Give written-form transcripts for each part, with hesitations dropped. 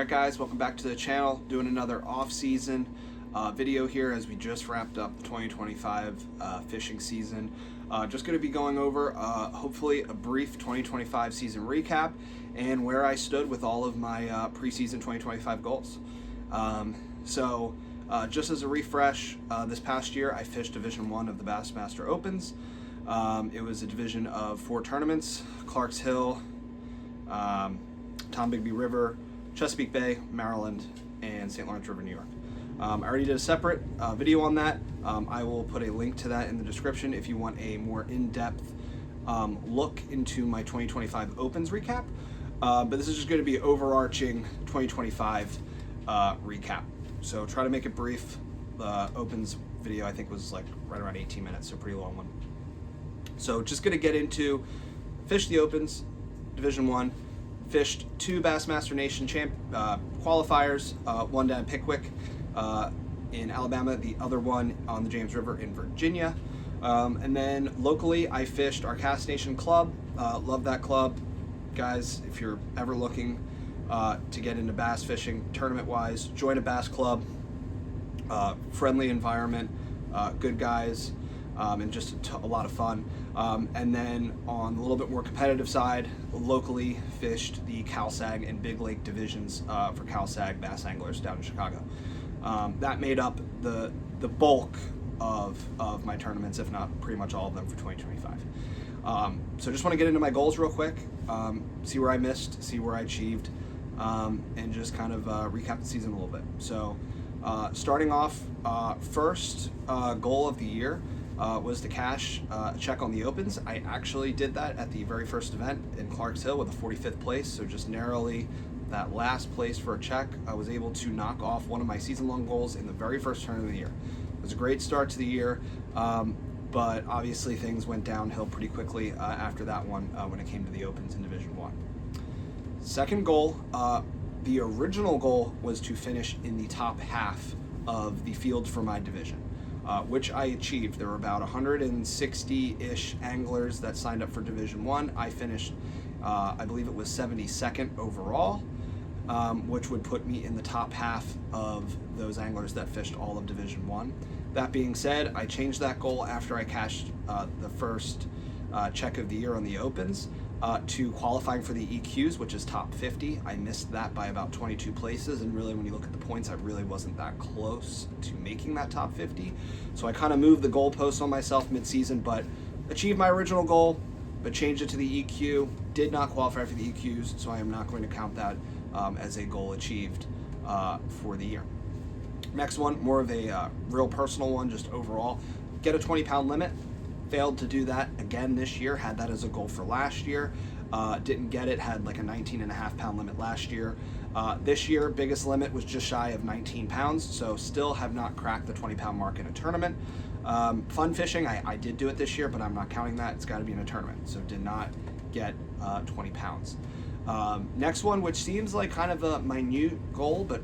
Alright guys, welcome back to the channel. Doing another off-season video here as we just wrapped up the 2025 fishing season. Just going to be going over hopefully a brief 2025 season recap and where I stood with all of my preseason 2025 goals. Just as a refresh, this past year I fished Division 1 of the Bassmaster Opens. It was a division of 4 tournaments: Clarks Hill, Tombigbee River, Chesapeake Bay, Maryland, and St. Lawrence River, New York. I already did a separate video on that. I will put a link to that in the description if you want a more in-depth look into my 2025 Opens recap. But this is just going to be overarching 2025 recap. So try to make it brief. The Opens video I think was like right around 18 minutes, so pretty long one. So just going to get into fish the Opens, Division 1. Fished 2 Bassmaster Nation qualifiers, one down in Pickwick in Alabama, the other one on the James River in Virginia. And then locally, I fished our Cast Nation Club. Love that club. Guys, if you're ever looking to get into bass fishing tournament-wise, join a bass club. Friendly environment, good guys, and just a lot of fun. And then on the little bit more competitive side, locally fished the CalSag and Big Lake divisions for CalSag bass anglers down in Chicago. That made up the bulk of my tournaments, if not pretty much all of them for 2025. So just want to get into my goals real quick, see where I missed, see where I achieved, and just kind of recap the season a little bit. So starting off, first goal of the year was to cash a check on the Opens. I actually did that at the very first event in Clarks Hill with a 45th place, so just narrowly that last place for a check. I was able to knock off one of my season-long goals in the very first tournament of the year. It was a great start to the year, but obviously things went downhill pretty quickly after that one when it came to the Opens in Division 1. Second goal, the original goal was to finish in the top half of the field for my division. Which I achieved. There were about 160-ish anglers that signed up for Division 1. I finished, I believe it was 72nd overall, which would put me in the top half of those anglers that fished all of Division 1. That being said, I changed that goal after I cashed the first check of the year on the Opens to qualifying for the EQs, which is top 50. I missed that by about 22 places, and really when you look at the points, I really wasn't that close to making that top 50. So I kind of moved the goalpost on myself mid-season, but achieved my original goal, but changed it to the EQ. Did not qualify for the EQs, so I am not going to count that as a goal achieved for the year. Next one, more of a real personal one, just overall. Get a 20-pound limit. Failed to do that again this year. Had that as a goal for last year. Didn't get it. Had like a 19.5-pound limit last year. This year, biggest limit was just shy of 19 pounds, so still have not cracked the 20-pound mark in a tournament. Fun fishing, I did do it this year, but I'm not counting that. It's got to be in a tournament, so did not get 20 pounds. Next one, which seems like kind of a minute goal, but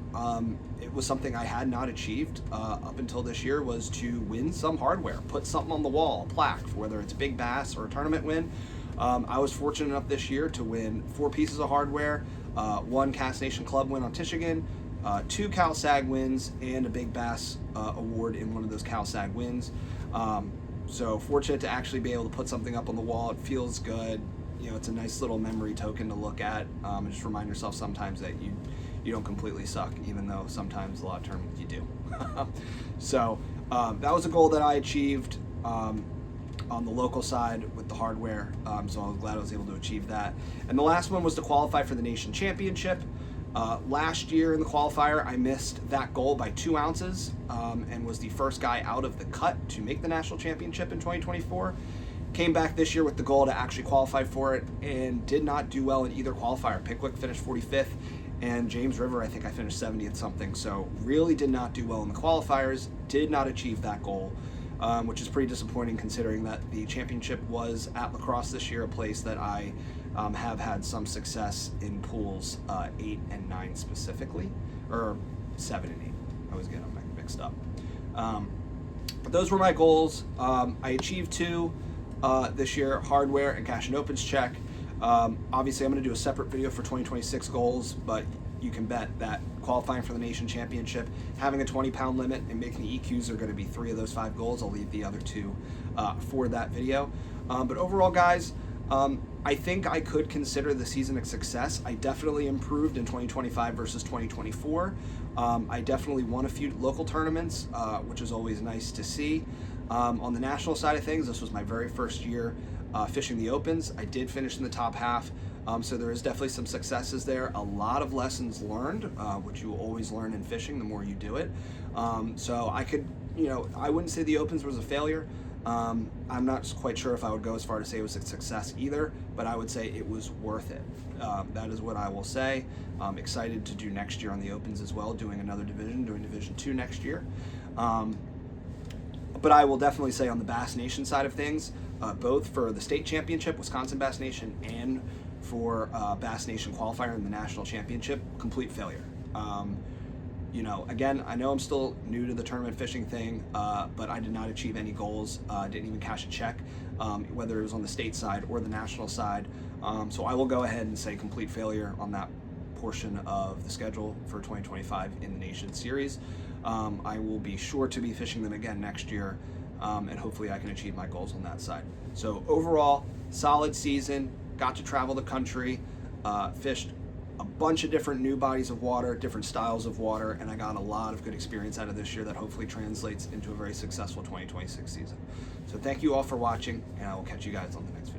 it was something I had not achieved up until this year, was to win some hardware, put something on the wall, a plaque, whether it's big bass or a tournament win. I was fortunate enough this year to win 4 pieces of hardware, 1 Cast Nation Club win on Tishigan, 2 CalSag wins, and a big bass award in one of those CalSag wins. So fortunate to actually be able to put something up on the wall. It feels good. You know, it's a nice little memory token to look at, and just remind yourself sometimes that you don't completely suck, even though sometimes a lot of tournaments you do. So that was a goal that I achieved on the local side with the hardware, so I was glad I was able to achieve that. And the last one was to qualify for the Nation Championship. Last year in the qualifier, I missed that goal by 2 ounces and was the first guy out of the cut to make the National Championship in 2024. Came back this year with the goal to actually qualify for it and did not do well in either qualifier. Pickwick finished 45th, and James River, I think I finished 70th something. So really did not do well in the qualifiers, did not achieve that goal, which is pretty disappointing considering that the championship was at La Crosse this year, a place that I have had some success in pools 8 and 9 specifically, or 7 and 8. I always get them mixed up. But those were my goals. I achieved 2. This year, hardware and cash and opens check. Obviously, I'm going to do a separate video for 2026 goals, but you can bet that qualifying for the nation championship, having a 20-pound limit and making the EQs are going to be 3 of those 5 goals. I'll leave the other 2 for that video. But overall, guys, I think I could consider the season a success. I definitely improved in 2025 versus 2024. I definitely won a few local tournaments, which is always nice to see. On the national side of things, this was my very first year fishing the Opens. I did finish in the top half, so there is definitely some successes there. A lot of lessons learned, which you will always learn in fishing the more you do it. So I could, I wouldn't say the Opens was a failure. I'm not quite sure if I would go as far to say it was a success either, but I would say it was worth it. That is what I will say. I'm excited to do next year on the Opens as well, doing another division, doing Division 2 next year. But I will definitely say on the Bass Nation side of things, both for the state championship, Wisconsin Bass Nation, and for Bass Nation qualifier in the national championship, complete failure. Again, I know I'm still new to the tournament fishing thing, but I did not achieve any goals. I didn't even cash a check, whether it was on the state side or the national side. So I will go ahead and say complete failure on that portion of the schedule for 2025 in the Nation Series. I will be sure to be fishing them again next year, and hopefully I can achieve my goals on that side. So overall, solid season, got to travel the country, fished a bunch of different new bodies of water, different styles of water, and I got a lot of good experience out of this year that hopefully translates into a very successful 2026 season. So thank you all for watching, and I will catch you guys on the next video.